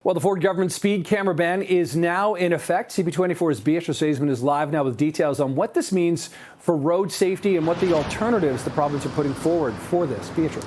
Well, the Ford government speed camera ban is now in effect. CP24's Beatrice Vaisman is live now with details on what this means for road safety and what the alternatives the province are putting forward for this. Beatrice.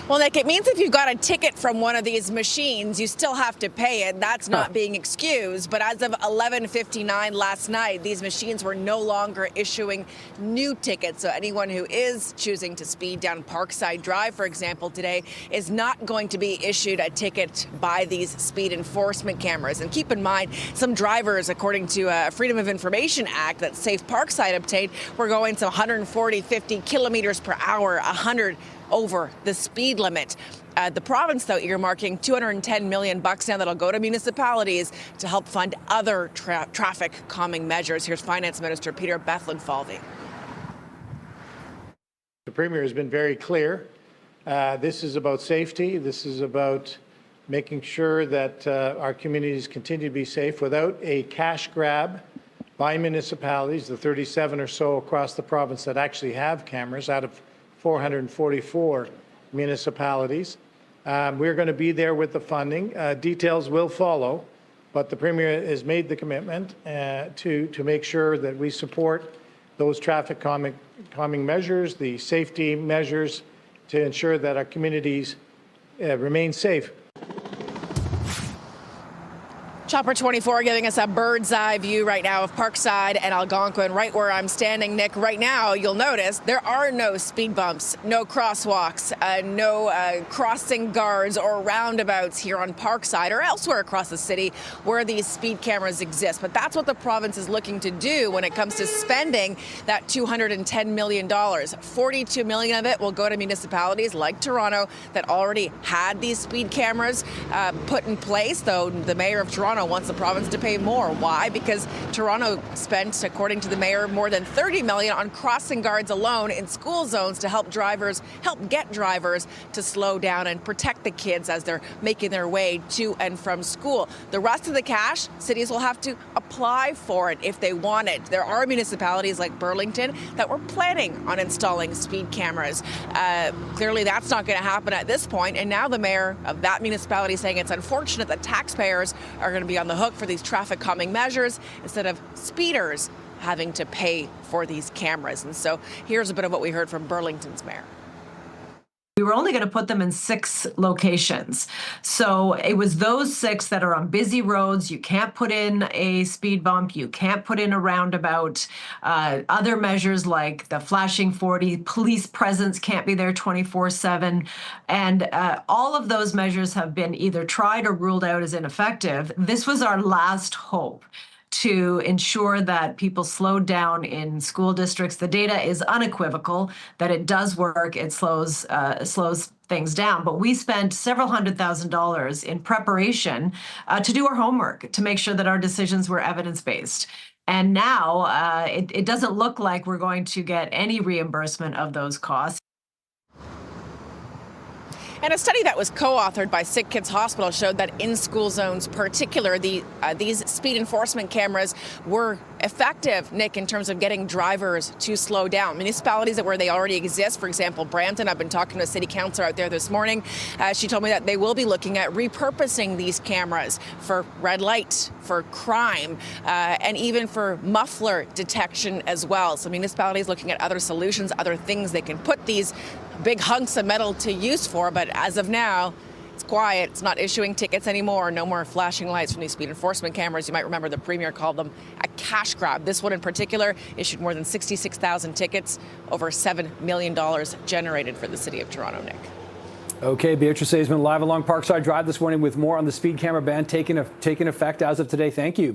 Well, Nick, it means if you got a ticket from one of these machines, you still have to pay it. That's not being excused. But as of 11:59 last night, these machines were no longer issuing new tickets. So anyone who is choosing to speed down Parkside Drive, for example, today is not going to be issued a ticket by these speed enforcement cameras. And keep in mind, some drivers, according to a Freedom of Information Act that Safe Parkside obtained, were going to 140, 50 kilometers per hour, 100 over the speed limit. The province, though, earmarking $210 million now that'll go to municipalities to help fund other traffic calming measures. Here's Finance Minister Peter Bethlenfalvy. The Premier has been very clear. This is about safety. This is about making sure that our communities continue to be safe without a cash grab by municipalities, the 37 or so across the province that actually have cameras out of 444 municipalities. We're going to be there with the funding. Details will follow, but the Premier has made the commitment to make sure that we support those traffic calming measures, the safety measures to ensure that our communities remain safe. Chopper 24 giving us a bird's eye view right now of Parkside and Algonquin. Right where I'm standing, Nick, right now, you'll notice there are no speed bumps, no crosswalks, no crossing guards or roundabouts here on Parkside or elsewhere across the city where these speed cameras exist. But that's what the province is looking to do when it comes to spending that $210 million. $42 million of it will go to municipalities like Toronto that already had these speed cameras put in place, though the mayor of Toronto wants the province to pay more. Why? Because Toronto spent, according to the mayor, more than $30 million on crossing guards alone in school zones to help get drivers to slow down and protect the kids as they're making their way to and from school. The rest of the cash, cities will have to apply for it if they want it. There are municipalities like Burlington that were planning on installing speed cameras. Clearly, that's not going to happen at this point. And now the mayor of that municipality is saying it's unfortunate that taxpayers are going to be on the hook for these traffic calming measures instead of speeders having to pay for these cameras. And so here's a bit of what we heard from Burlington's mayor. We were only going to put them in 6 locations. So it was those 6 that are on busy roads. You can't put in a speed bump. You can't put in a roundabout. Other measures like the flashing 40, police presence can't be there 24/7. And all of those measures have been either tried or ruled out as ineffective. This was our last hope to ensure that people slowed down in school districts. The data is unequivocal that it does work. It slows things down. But we spent several $100,000 in preparation to do our homework, to make sure that our decisions were evidence-based. And now it doesn't look like we're going to get any reimbursement of those costs. And a study that was co-authored by Sick Kids Hospital showed that in school zones, particularly these speed enforcement cameras were effective, Nick, in terms of getting drivers to slow down. Municipalities where they already exist, for example, Brampton, I've been talking to a city councilor out there this morning. She told me that they will be looking at repurposing these cameras for red light, for crime, and even for muffler detection as well. So municipalities looking at other solutions, other things they can put these big hunks of metal to use for, but as of now, it's quiet. It's not issuing tickets anymore. No more flashing lights from these speed enforcement cameras. You might remember the Premier called them a cash grab. This one in particular issued more than 66,000 tickets, over $7 million generated for the city of Toronto, Nick. Okay, Beatrice Vaisman live along Parkside Drive this morning with more on the speed camera ban taking effect as of today. Thank you.